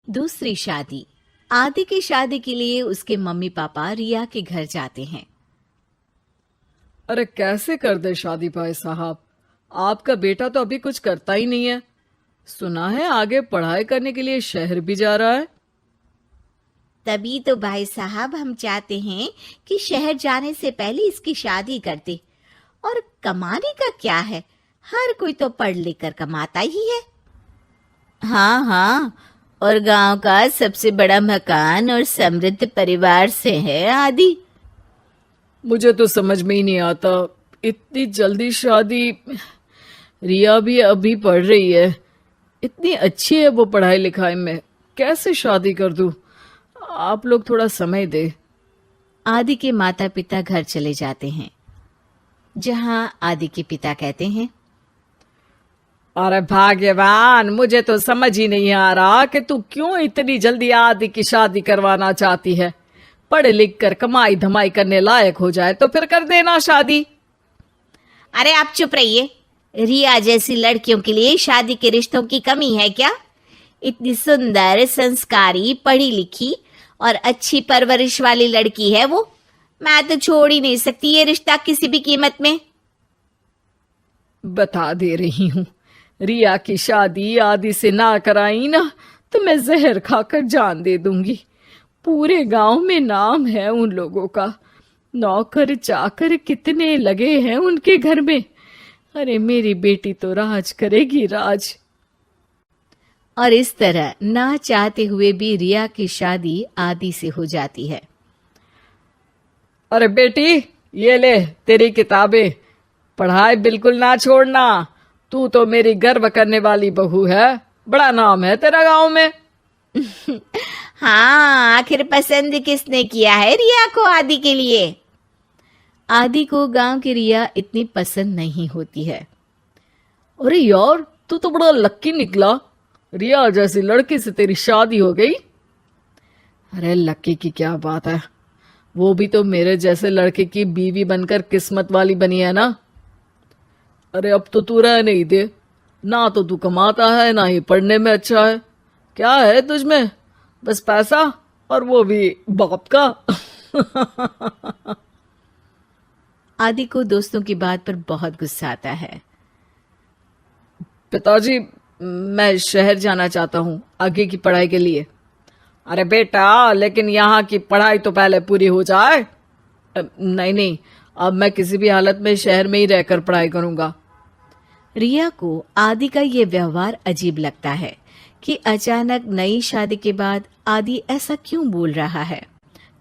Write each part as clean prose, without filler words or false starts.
दूसरी शादी। आदि की शादी के लिए उसके मम्मी पापा रिया के घर जाते हैं। अरे कैसे कर दे शादी भाई साहब। आपका बेटा तो अभी कुछ करता ही नहीं है। सुना है आगे पढ़ाई करने के लिए शहर भी जा रहा है। तभी तो भाई साहब हम चाहते हैं कि शहर जाने से पहले इसकी शादी कर दे। और कमाने का क्या है, हर कोई तो पढ़ लिख कर कमाता ही है। हाँ हाँ, और गांव का सबसे बड़ा मकान और समृद्ध परिवार से है आदि। मुझे तो समझ में ही नहीं आता, इतनी जल्दी शादी। रिया भी अभी पढ़ रही है, इतनी अच्छी है वो पढ़ाई लिखाई में, कैसे शादी कर दूं। आप लोग थोड़ा समय दे। आदि के माता पिता घर चले जाते हैं, जहां आदि के पिता कहते हैं, अरे भाग्यवान, मुझे तो समझ ही नहीं आ रहा कि तू क्यों इतनी जल्दी आदि की शादी करवाना चाहती है। पढ़ लिख कर कमाई धमाई करने लायक हो जाए तो फिर कर देना शादी। अरे आप चुप रहिए। रिया जैसी लड़कियों के लिए शादी के रिश्तों की कमी है क्या? इतनी सुंदर, संस्कारी, पढ़ी लिखी और अच्छी परवरिश वाली लड़की है वो। मैं तो छोड़ ही नहीं सकती ये रिश्ता किसी भी कीमत में। बता दे रही हूँ, रिया की शादी आदि से ना कराई ना तो मैं जहर खाकर जान दे दूंगी। पूरे गांव में नाम है उन लोगों का, नौकर चाकर कितने लगे हैं उनके घर में। अरे मेरी बेटी तो राज करेगी, राज। और इस तरह ना चाहते हुए भी रिया की शादी आदि से हो जाती है। अरे बेटी, ये ले तेरी किताबें, पढ़ाई बिल्कुल ना छोड़ना। तू तो मेरी गर्व करने वाली बहू है, बड़ा नाम है तेरा गांव में। हाँ, आखिर पसंद किसने किया है रिया को आदि के लिए? आदि को गांव की रिया इतनी पसंद नहीं होती है। अरे यार, तू तो बड़ा लक्की निकला, रिया जैसी लड़की से तेरी शादी हो गई। अरे लक्की की क्या बात है, वो भी तो मेरे जैसे लड़के की बीवी बनकर किस्मत वाली बनी है ना। अरे अब तो तू रह नहीं दे, ना तो तू कमाता है ना ही पढ़ने में अच्छा है। क्या है तुझमें? बस पैसा, और वो भी बाप का। आदि को दोस्तों की बात पर बहुत गुस्सा आता है। पिताजी, मैं शहर जाना चाहता हूँ आगे की पढ़ाई के लिए। अरे बेटा, लेकिन यहाँ की पढ़ाई तो पहले पूरी हो जाए। नहीं नहीं, अब मैं किसी भी हालत में शहर में ही रहकर पढ़ाई करूंगा। रिया को आदि का ये व्यवहार अजीब लगता है कि अचानक नई शादी के बाद आदि ऐसा क्यों बोल रहा है।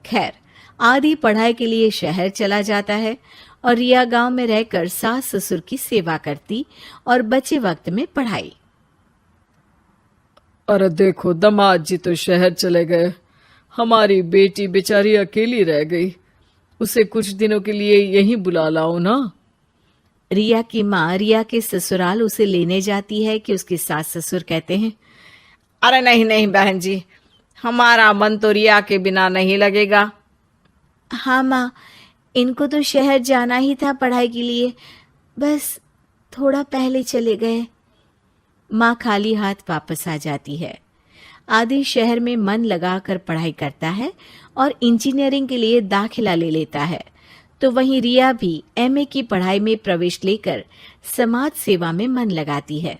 खैर, आदि पढ़ाई के लिए शहर चला जाता है और रिया गांव में रहकर सास ससुर की सेवा करती और बचे वक्त में पढ़ाई। अरे देखो, दामाद जी तो शहर चले गए, हमारी बेटी बेचारी अकेली रह गई। उसे कुछ दिनों के लिए यहीं बुला लाओ ना। रिया की माँ रिया के ससुराल उसे लेने जाती है कि उसके सास ससुर कहते हैं, अरे नहीं नहीं बहन जी, हमारा मन तो रिया के बिना नहीं लगेगा। हाँ माँ, इनको तो शहर जाना ही था पढ़ाई के लिए, बस थोड़ा पहले चले गए। माँ खाली हाथ वापस आ जाती है। आदि शहर में मन लगाकर पढ़ाई करता है और इंजीनियरिंग के लिए दाखिला ले लेता है, तो वहीं रिया भी एमए की पढ़ाई में प्रवेश लेकर समाज सेवा में मन लगाती है।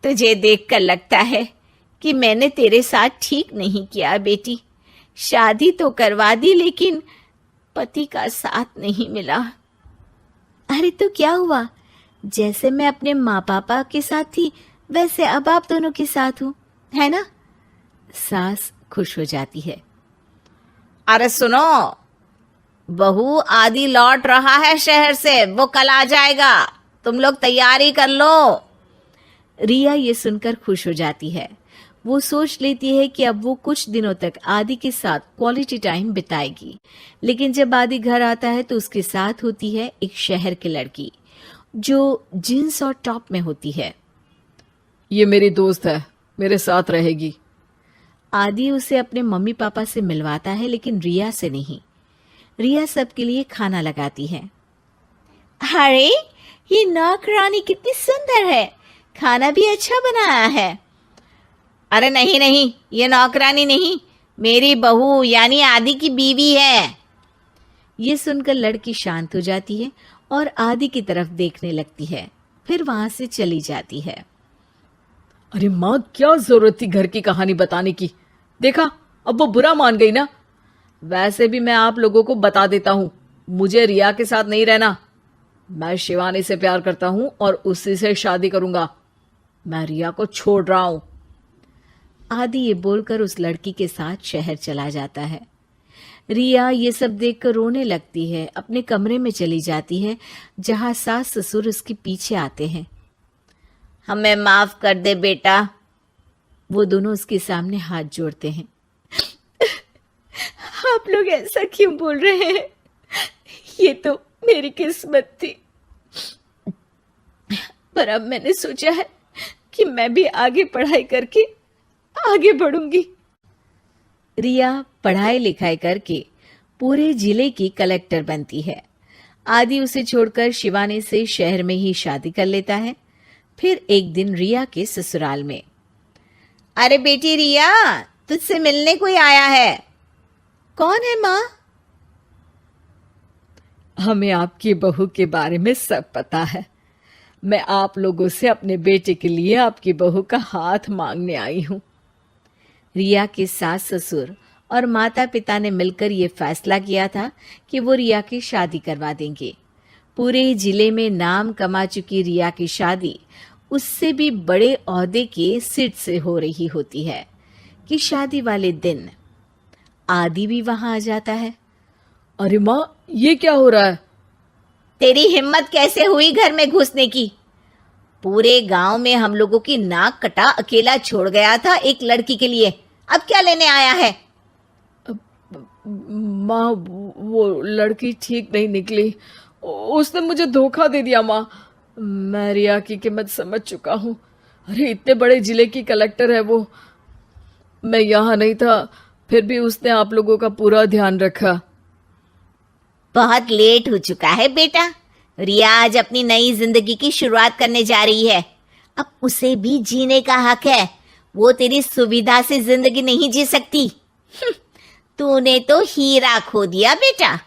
तुझे देखकर लगता है कि मैंने तेरे साथ ठीक नहीं किया बेटी। शादी तो करवा दी लेकिन पति का साथ नहीं मिला। अरे तो क्या हुआ, जैसे मैं अपने माँ पापा के साथ थी वैसे अब आप दोनों के साथ हूँ, है ना? सास खुश हो जाती है। अरे सुनो, बहू आदि लौट रहा है शहर से, वो कल आ जाएगा, तुम लोग तैयारी कर लो। रिया ये सुनकर खुश हो जाती है। वो सोच लेती है कि अब वो कुछ दिनों तक आदि के साथ क्वालिटी टाइम बिताएगी। लेकिन जब आदि घर आता है तो उसके साथ होती है एक शहर की लड़की जो जींस और टॉप में होती है। ये मेरी दोस्त है, मेरे साथ रहेगी। आदि उसे अपने मम्मी पापा से मिलवाता है लेकिन रिया से नहीं। रिया सबके लिए खाना लगाती है। अरे ये नौकरानी कितनी सुंदर है, खाना भी अच्छा बनाया है। अरे नहीं नहीं, ये नौकरानी नहीं, मेरी बहू यानी आदि की बीवी है। ये सुनकर लड़की शांत हो जाती है और आदि की तरफ देखने लगती है, फिर वहां से चली जाती है। अरे माँ, क्या जरूरत थी घर की कहानी बताने की? देखा, अब वो बुरा मान गई ना। वैसे भी मैं आप लोगों को बता देता हूं, मुझे रिया के साथ नहीं रहना। मैं शिवानी से प्यार करता हूं और उसी से शादी करूंगा। मैं रिया को छोड़ रहा हूं। आदि ये बोलकर उस लड़की के साथ शहर चला जाता है। रिया ये सब देखकर रोने लगती है, अपने कमरे में चली जाती है जहां सास ससुर उसके पीछे आते हैं। हमें माफ कर दे बेटा। वो दोनों उसके सामने हाथ जोड़ते हैं। आप लोग ऐसा क्यों बोल रहे हैं? ये तो मेरी किस्मत थी, पर अब मैंने सोचा है कि मैं भी आगे पढ़ाई करके आगे बढ़ूंगी। रिया पढ़ाई लिखाई करके पूरे जिले की कलेक्टर बनती है। आदि उसे छोड़कर शिवानी से शहर में ही शादी कर लेता है। फिर एक दिन रिया के ससुराल में, अरे बेटी रिया, तुझसे मिलने कोई आया है। कौन है माँ? हमें आपकी बहू के बारे में सब पता है। मैं आप लोगों से अपने बेटे के लिए आपकी बहू का हाथ मांगने आई हूं। रिया के सास ससुर और माता पिता ने मिलकर ये फैसला किया था कि वो रिया की शादी करवा देंगे। पूरे जिले में नाम कमा चुकी रिया की शादी उससे भी बड़े ओहदे के सिट से हो रही होती है कि शादी वाले दिन आदि भी वहां आ जाता है। अरे माँ, ये क्या हो रहा है? तेरी हिम्मत कैसे हुई घर में घुसने की? पूरे गांव में हम लोगों की नाक कटा अकेला छोड़ गया था एक लड़की के लिए, अब क्या लेने आया है? माँ, वो लड़की ठीक नहीं निकली। उसने मुझे धोखा दे दिया माँ। मैं रिया की कीमत समझ चुका हूँ। अरे इतने बड़े जिले की कलेक्टर है वो। मैं यहाँ नहीं था, फिर भी उसने आप लोगों का पूरा ध्यान रखा। बहुत लेट हो चुका है बेटा। रिया आज अपनी नई जिंदगी की शुरुआत करने जा रही है, अब उसे भी जीने का हक है। वो तेरी सुविधा से जिंदगी नहीं जी सकती। तूने तो हीरा खो दिया बेटा।